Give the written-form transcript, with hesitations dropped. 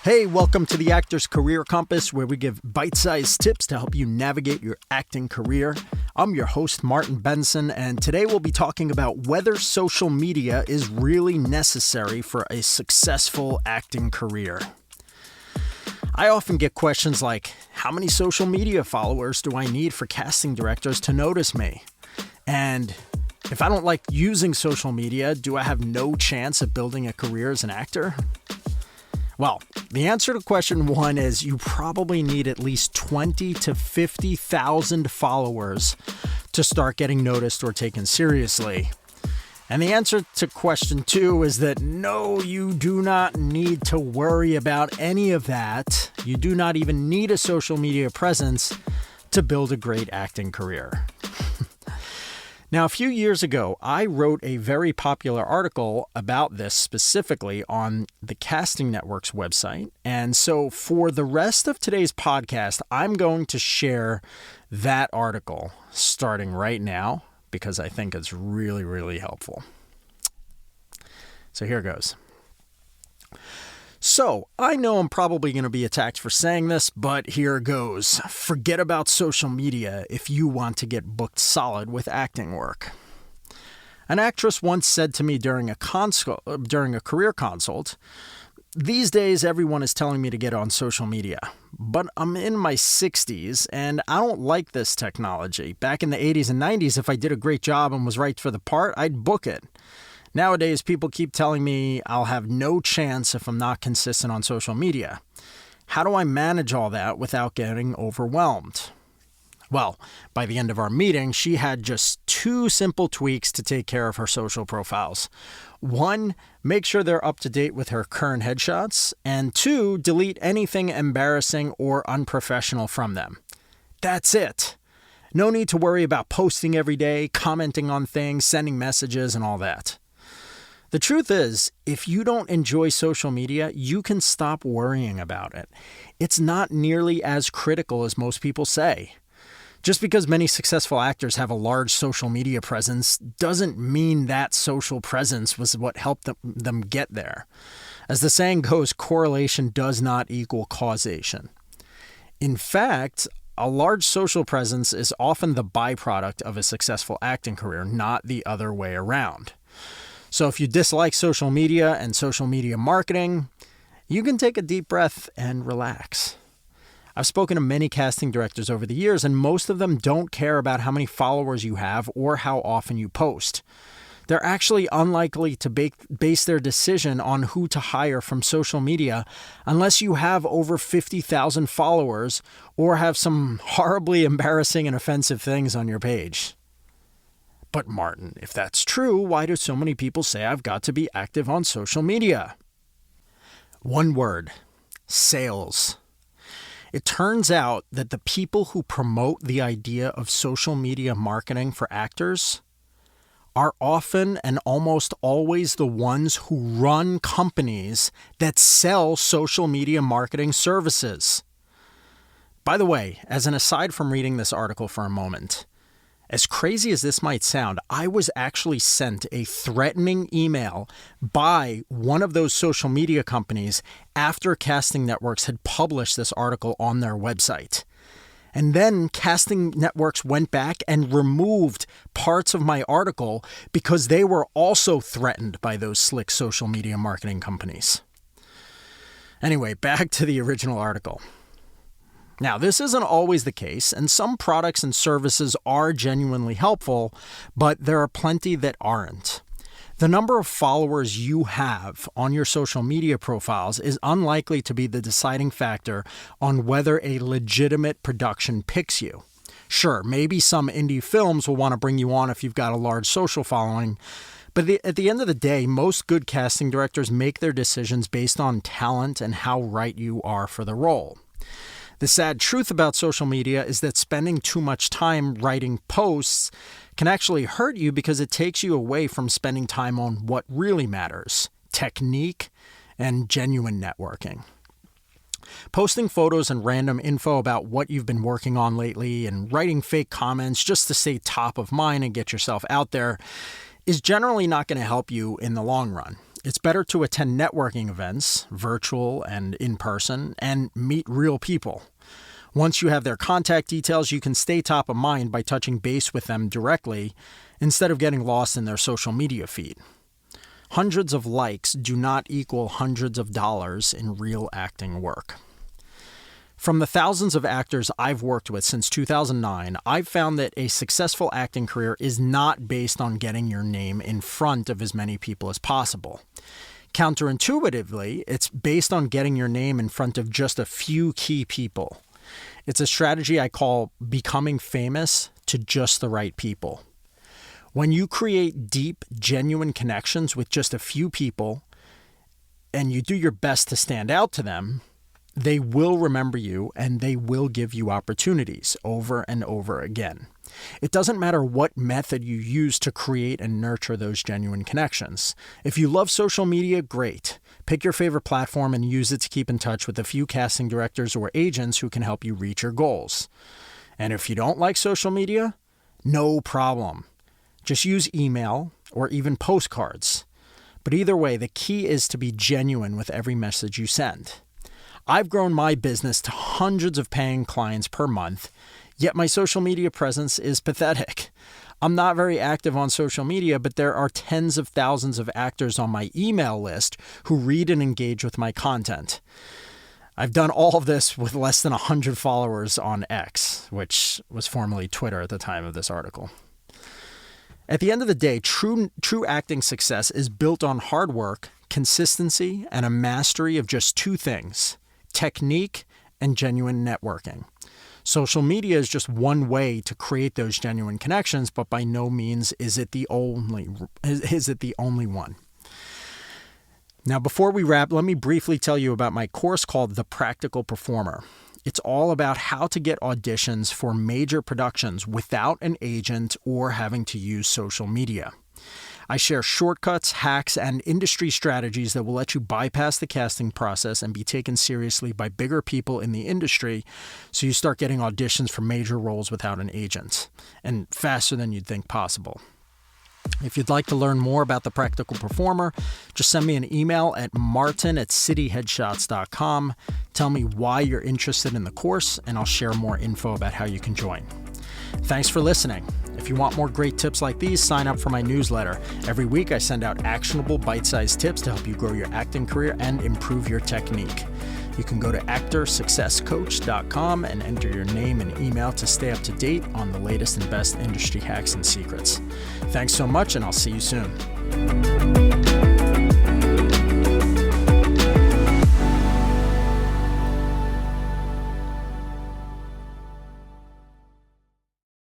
Hey, welcome to the Actor's Career Compass, where we give bite-sized tips to help you navigate your acting career. I'm your host, Martin Benson, and today we'll be talking about whether social media is really necessary for a successful acting career. I often get questions like, how many social media followers do I need for casting directors to notice me? And if I don't like using social media, do I have no chance of building a career as an actor? Well, the answer to question one is you probably need at least 20 to 50,000 followers to start getting noticed or taken seriously. And the answer to question two is that no, you do not need to worry about any of that. You do not even need a social media presence to build a great acting career. Now, a few years ago, I wrote a very popular article about this specifically on the Casting Network's website. And so for the rest of today's podcast, I'm going to share that article starting right now because I think it's really, really helpful. So here goes. So, I know I'm probably going to be attacked for saying this, but here goes. Forget about social media if you want to get booked solid with acting work. An actress once said to me during a career consult, "These days everyone is telling me to get on social media, but I'm in my 60s and I don't like this technology. Back in the 80s and 90s, if I did a great job and was right for the part, I'd book it. Nowadays, people keep telling me I'll have no chance if I'm not consistent on social media. How do I manage all that without getting overwhelmed?" Well, by the end of our meeting, she had just two simple tweaks to take care of her social profiles. One, make sure they're up to date with her current headshots, and two, delete anything embarrassing or unprofessional from them. That's it. No need to worry about posting every day, commenting on things, sending messages, and all that. The truth is, if you don't enjoy social media, you can stop worrying about it. It's not nearly as critical as most people say. Just because many successful actors have a large social media presence doesn't mean that social presence was what helped them get there. As the saying goes, correlation does not equal causation. In fact, a large social presence is often the byproduct of a successful acting career, not the other way around. So if you dislike social media and social media marketing, you can take a deep breath and relax. I've spoken to many casting directors over the years, and most of them don't care about how many followers you have or how often you post. They're actually unlikely to base their decision on who to hire from social media unless you have over 50,000 followers or have some horribly embarrassing and offensive things on your page. But Martin, if that's true, why do so many people say I've got to be active on social media? One word: sales. It turns out that the people who promote the idea of social media marketing for actors are often and almost always the ones who run companies that sell social media marketing services. By the way, as an aside from reading this article for a moment, as crazy as this might sound, I was actually sent a threatening email by one of those social media companies after Casting Networks had published this article on their website. And then Casting Networks went back and removed parts of my article because they were also threatened by those slick social media marketing companies. Anyway, back to the original article. Now, this isn't always the case, and some products and services are genuinely helpful, but there are plenty that aren't. The number of followers you have on your social media profiles is unlikely to be the deciding factor on whether a legitimate production picks you. Sure, maybe some indie films will want to bring you on if you've got a large social following, but at the end of the day, most good casting directors make their decisions based on talent and how right you are for the role. The sad truth about social media is that spending too much time writing posts can actually hurt you because it takes you away from spending time on what really matters: technique and genuine networking. Posting photos and random info about what you've been working on lately and writing fake comments just to stay top of mind and get yourself out there is generally not going to help you in the long run. It's better to attend networking events, virtual and in person, and meet real people. Once you have their contact details, you can stay top of mind by touching base with them directly instead of getting lost in their social media feed. Hundreds of likes do not equal hundreds of dollars in real acting work. From the thousands of actors I've worked with since 2009, I've found that a successful acting career is not based on getting your name in front of as many people as possible. Counterintuitively, it's based on getting your name in front of just a few key people. It's a strategy I call becoming famous to just the right people. When you create deep, genuine connections with just a few people, and you do your best to stand out to them, they will remember you and they will give you opportunities over and over again. It doesn't matter what method you use to create and nurture those genuine connections. If you love social media, great. Pick your favorite platform and use it to keep in touch with a few casting directors or agents who can help you reach your goals. And if you don't like social media, no problem. Just use email or even postcards. But either way, the key is to be genuine with every message you send. I've grown my business to hundreds of paying clients per month, yet my social media presence is pathetic. I'm not very active on social media, but there are tens of thousands of actors on my email list who read and engage with my content. I've done all of this with less than 100 followers on X, which was formerly Twitter at the time of this article. At the end of the day, true acting success is built on hard work, consistency, and a mastery of just two things: technique and genuine networking. Social media is just one way to create those genuine connections, but by no means is it the only one. Now, before we wrap, let me briefly tell you about my course called The Practical Performer. It's all about how to get auditions for major productions without an agent or having to use social media. I share shortcuts, hacks, and industry strategies that will let you bypass the casting process and be taken seriously by bigger people in the industry so you start getting auditions for major roles without an agent, and faster than you'd think possible. If you'd like to learn more about The Practical Performer, just send me an email at martin@cityheadshots.com. Tell me why you're interested in the course, and I'll share more info about how you can join. Thanks for listening. If you want more great tips like these, sign up for my newsletter. Every week, I send out actionable, bite-sized tips to help you grow your acting career and improve your technique. You can go to actorsuccesscoach.com and enter your name and email to stay up to date on the latest and best industry hacks and secrets. Thanks so much, and I'll see you soon.